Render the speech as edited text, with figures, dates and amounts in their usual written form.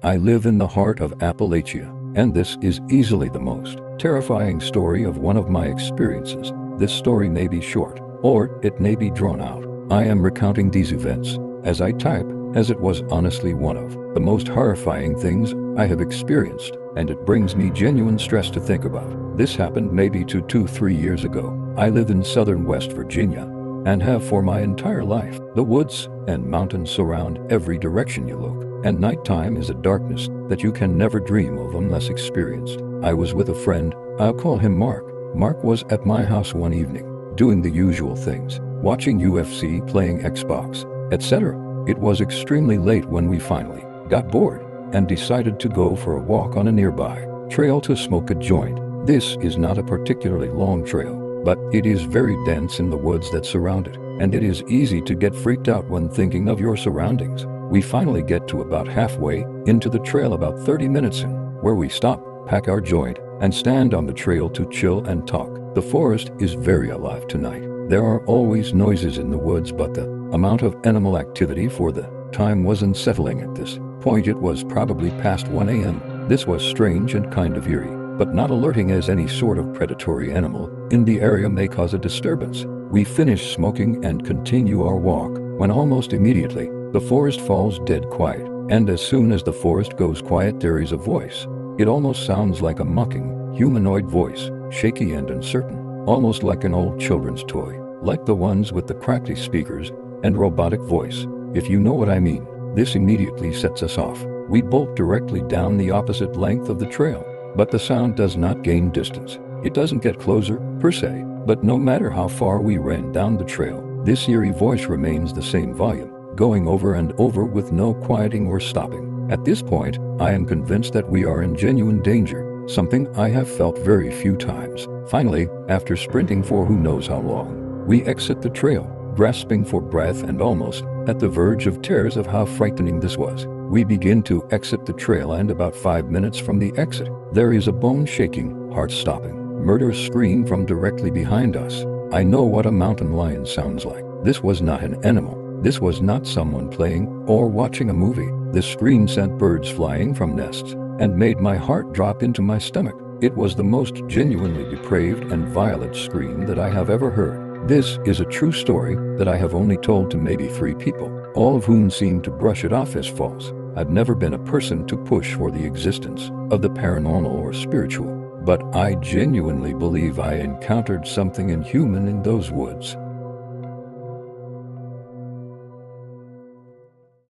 I live in the heart of Appalachia, and this is easily the most terrifying story of one of my experiences. This story may be short, or it may be drawn out. I am recounting these events as I type, as it was honestly one of the most horrifying things I have experienced, and it brings me genuine stress to think about. This happened maybe 2-3 years ago. I live in southern West Virginia, and have for my entire life. The woods and mountains surround every direction you look, and nighttime is a darkness that you can never dream of unless experienced. I was with a friend, I'll call him Mark. Mark was at my house one evening, doing the usual things, watching UFC, playing Xbox, etc. It was extremely late when we finally got bored and decided to go for a walk on a nearby trail to smoke a joint. This is not a particularly long trail, but it is very dense in the woods that surround it, and it is easy to get freaked out when thinking of your surroundings. We finally get to about halfway into the trail, about 30 minutes in, where we stop, pack our joint, and stand on the trail to chill and talk. The forest is very alive tonight. There are always noises in the woods, but the amount of animal activity for the time was unsettling. At this point it was probably past 1 a.m. This was strange and kind of eerie, but not alerting, as any sort of predatory animal in the area may cause a disturbance. We finish smoking and continue our walk, when almost immediately, the forest falls dead quiet, and as soon as the forest goes quiet there is a voice. It almost sounds like a mocking, humanoid voice, shaky and uncertain, almost like an old children's toy, like the ones with the crackly speakers and robotic voice, if you know what I mean. This immediately sets us off. We bolt directly down the opposite length of the trail, but the sound does not gain distance. It doesn't get closer, per se, but no matter how far we ran down the trail, this eerie voice remains the same volume, going over and over with no quieting or stopping. At this point, I am convinced that we are in genuine danger, something I have felt very few times. Finally, after sprinting for who knows how long, we exit the trail, grasping for breath and almost at the verge of tears of how frightening this was. We begin to exit the trail, and about 5 minutes from the exit, there is a bone-shaking, heart-stopping, murderous scream from directly behind us. I know what a mountain lion sounds like. This was not an animal. This was not someone playing or watching a movie. This scream sent birds flying from nests and made my heart drop into my stomach. It was the most genuinely depraved and violent scream that I have ever heard. This is a true story that I have only told to maybe 3 people, all of whom seem to brush it off as false. I've never been a person to push for the existence of the paranormal or spiritual, but I genuinely believe I encountered something inhuman in those woods.